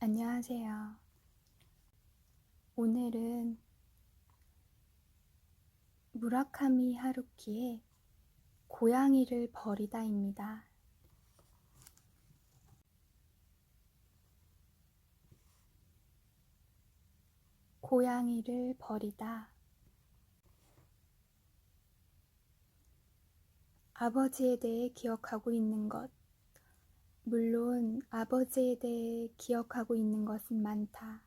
안녕하세요. 오늘은 무라카미 하루키의 고양이를 버리다입니다. 고양이를 버리다. 아버지에 대해 기억하고 있는 것. 물론 아버지에 대해 기억하고 있는 것은 많다.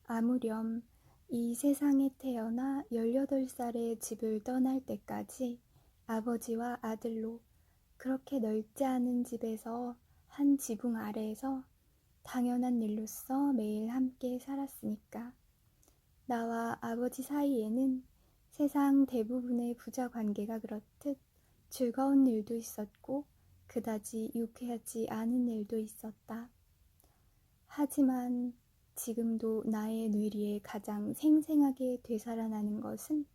아무렴 이 세상에 태어나 18살에 집을 떠날 때까지 아버지와 아들로 그렇게 넓지 않은 집에서 한 지붕 아래에서 당연한 일로서 매일 함께 살았으니까 나와 아버지 사이에는 세상 대부분의 부자 관계가 그렇듯 즐거운 일도 있었고 그다지 유쾌하지 않은 일도 있었다. 하지만 지금도 나의 뇌리에 가장 생생하게 되살아나는 것은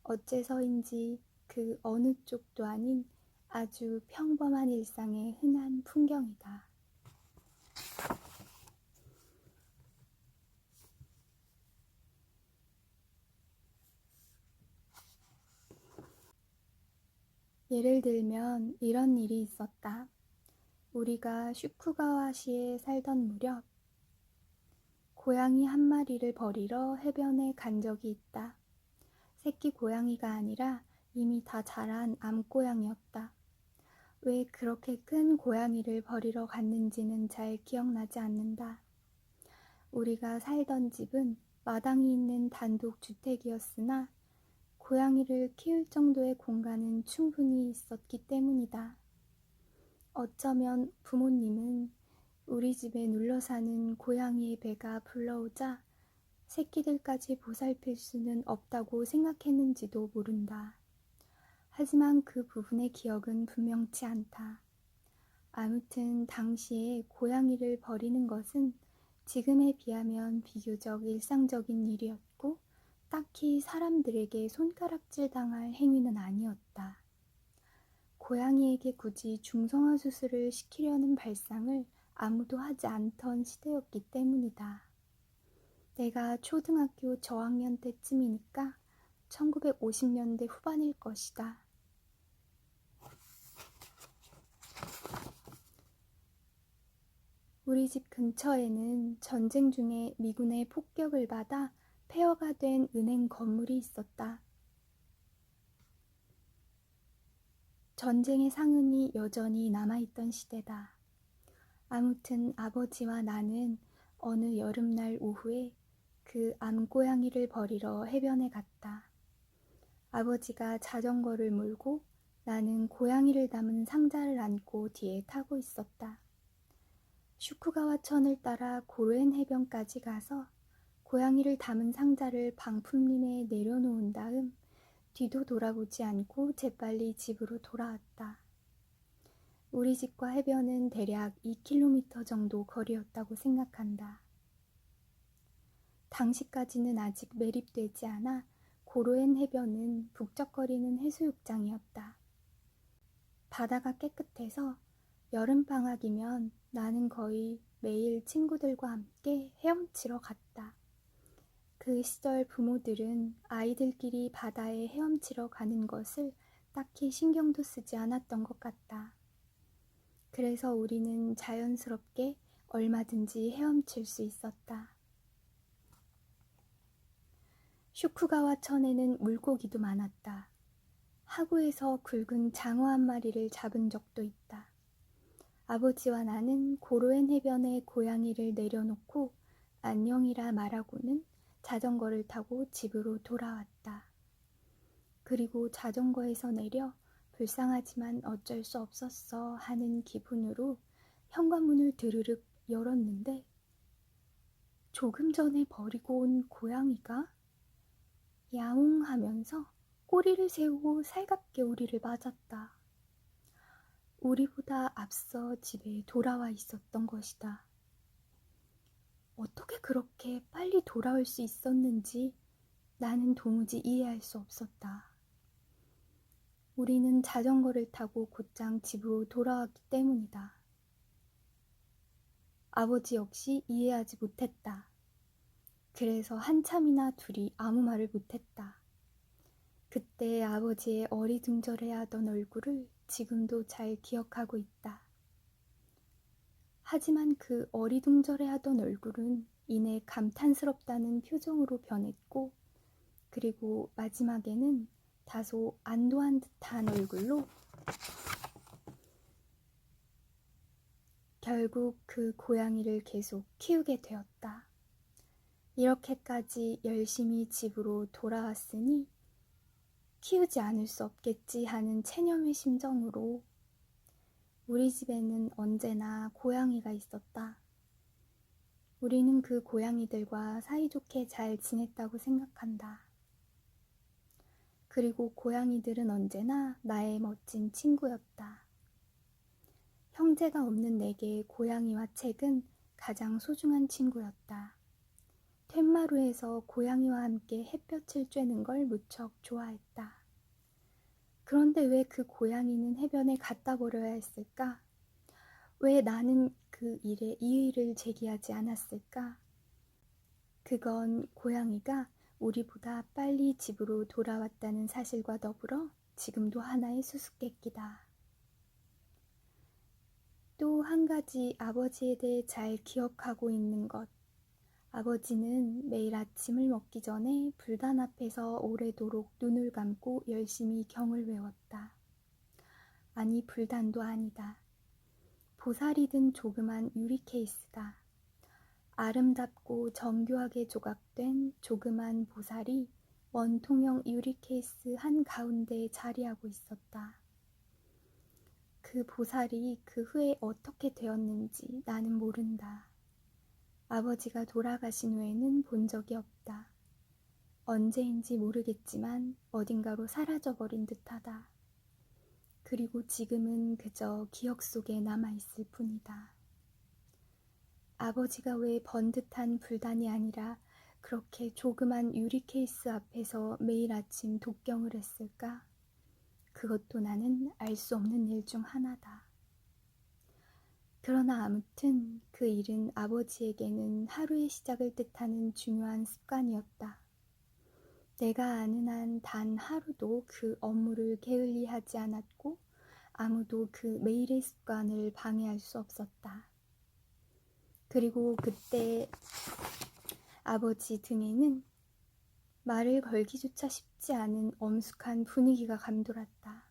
어째서인지 그 어느 쪽도 아닌 아주 평범한 일상의 흔한 풍경이다. 예를 들면 이런 일이 있었다. 우리가 슈쿠가와시에 살던 무렵 고양이 한 마리를 버리러 해변에 간 적이 있다. 새끼 고양이가 아니라 이미 다 자란 암고양이였다. 왜 그렇게 큰 고양이를 버리러 갔는지는 잘 기억나지 않는다. 우리가 살던 집은 마당이 있는 단독 주택이었으나 고양이를 키울 정도의 공간은 충분히 있었기 때문이다. 어쩌면 부모님은 우리 집에 눌러 사는 고양이의 배가 불러오자 새끼들까지 보살필 수는 없다고 생각했는지도 모른다. 하지만 그 부분의 기억은 분명치 않다. 아무튼 당시에 고양이를 버리는 것은 지금에 비하면 비교적 일상적인 일이었고 딱히 사람들에게 손가락질 당할 행위는 아니었다. 고양이에게 굳이 중성화 수술을 시키려는 발상을 아무도 하지 않던 시대였기 때문이다. 내가 초등학교 저학년 때쯤이니까 1950년대 후반일 것이다. 우리 집 근처에는 전쟁 중에 미군의 폭격을 받아 폐허가 된 은행 건물이 있었다. 전쟁의 상흔이 여전히 남아있던 시대다. 아무튼 아버지와 나는 어느 여름날 오후에 그 암고양이를 버리러 해변에 갔다. 아버지가 자전거를 몰고 나는 고양이를 담은 상자를 안고 뒤에 타고 있었다. 슈쿠가와천을 따라 고로엔 해변까지 가서 고양이를 담은 상자를 방풍림에 내려놓은 다음 뒤도 돌아보지 않고 재빨리 집으로 돌아왔다. 우리 집과 해변은 대략 2km 정도 거리였다고 생각한다. 당시까지는 아직 매립되지 않아 고로엔 해변은 북적거리는 해수욕장이었다. 바다가 깨끗해서 여름방학이면 나는 거의 매일 친구들과 함께 헤엄치러 갔다. 그 시절 부모들은 아이들끼리 바다에 헤엄치러 가는 것을 딱히 신경도 쓰지 않았던 것 같다. 그래서 우리는 자연스럽게 얼마든지 헤엄칠 수 있었다. 슈쿠가와천에는 물고기도 많았다. 하구에서 굵은 장어 한 마리를 잡은 적도 있다. 아버지와 나는 고로엔 해변에 고양이를 내려놓고 안녕이라 말하고는 자전거를 타고 집으로 돌아왔다. 그리고 자전거에서 내려 불쌍하지만 어쩔 수 없었어 하는 기분으로 현관문을 드르륵 열었는데 조금 전에 버리고 온 고양이가 야옹 하면서 꼬리를 세우고 살갑게 우리를 맞았다. 우리보다 앞서 집에 돌아와 있었던 것이다. 어떻게 그렇게 빨리 돌아올 수 있었는지 나는 도무지 이해할 수 없었다. 우리는 자전거를 타고 곧장 집으로 돌아왔기 때문이다. 아버지 역시 이해하지 못했다. 그래서 한참이나 둘이 아무 말을 못했다. 그때 아버지의 어리둥절해하던 얼굴을 지금도 잘 기억하고 있다. 하지만 그 어리둥절해하던 얼굴은 이내 감탄스럽다는 표정으로 변했고, 그리고 마지막에는 다소 안도한 듯한 얼굴로 결국 그 고양이를 계속 키우게 되었다. 이렇게까지 열심히 집으로 돌아왔으니 키우지 않을 수 없겠지 하는 체념의 심정으로 우리 집에는 언제나 고양이가 있었다. 우리는 그 고양이들과 사이좋게 잘 지냈다고 생각한다. 그리고 고양이들은 언제나 나의 멋진 친구였다. 형제가 없는 내게 고양이와 책은 가장 소중한 친구였다. 툇마루에서 고양이와 함께 햇볕을 쬐는 걸 무척 좋아했다. 그런데 왜 그 고양이는 해변에 갖다 버려야 했을까? 왜 나는 그 일에 이의를 제기하지 않았을까? 그건 고양이가 우리보다 빨리 집으로 돌아왔다는 사실과 더불어 지금도 하나의 수수께끼다. 또 한 가지 아버지에 대해 잘 기억하고 있는 것. 아버지는 매일 아침을 먹기 전에 불단 앞에서 오래도록 눈을 감고 열심히 경을 외웠다. 아니, 불단도 아니다. 보살이 든 조그만 유리 케이스다. 아름답고 정교하게 조각된 조그만 보살이 원통형 유리 케이스 한가운데에 자리하고 있었다. 그 보살이 그 후에 어떻게 되었는지 나는 모른다. 아버지가 돌아가신 후에는 본 적이 없다. 언제인지 모르겠지만 어딘가로 사라져버린 듯하다. 그리고 지금은 그저 기억 속에 남아있을 뿐이다. 아버지가 왜 번듯한 불단이 아니라 그렇게 조그만 유리 케이스 앞에서 매일 아침 독경을 했을까? 그것도 나는 알 수 없는 일 중 하나다. 그러나 아무튼 그 일은 아버지에게는 하루의 시작을 뜻하는 중요한 습관이었다. 내가 아는 한 단 하루도 그 업무를 게을리하지 않았고 아무도 그 매일의 습관을 방해할 수 없었다. 그리고 그때 아버지 등에는 말을 걸기조차 쉽지 않은 엄숙한 분위기가 감돌았다.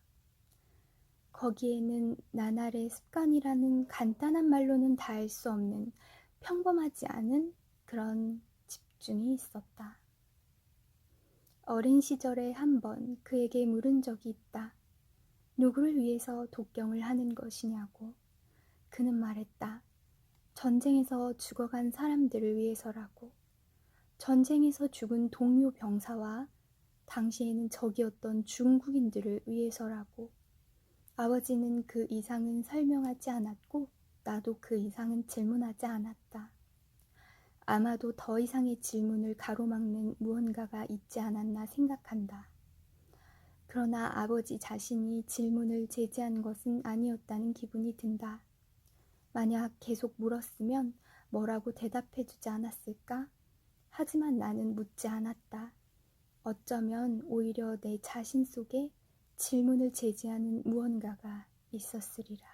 거기에는 나날의 습관이라는 간단한 말로는 다 알 수 없는 평범하지 않은 그런 집중이 있었다. 어린 시절에 한 번 그에게 물은 적이 있다. 누구를 위해서 독경을 하는 것이냐고. 그는 말했다. 전쟁에서 죽어간 사람들을 위해서라고. 전쟁에서 죽은 동료 병사와 당시에는 적이었던 중국인들을 위해서라고. 아버지는 그 이상은 설명하지 않았고 나도 그 이상은 질문하지 않았다. 아마도 더 이상의 질문을 가로막는 무언가가 있지 않았나 생각한다. 그러나 아버지 자신이 질문을 제지한 것은 아니었다는 기분이 든다. 만약 계속 물었으면 뭐라고 대답해주지 않았을까? 하지만 나는 묻지 않았다. 어쩌면 오히려 내 자신 속에 질문을 제지하는 무언가가 있었으리라.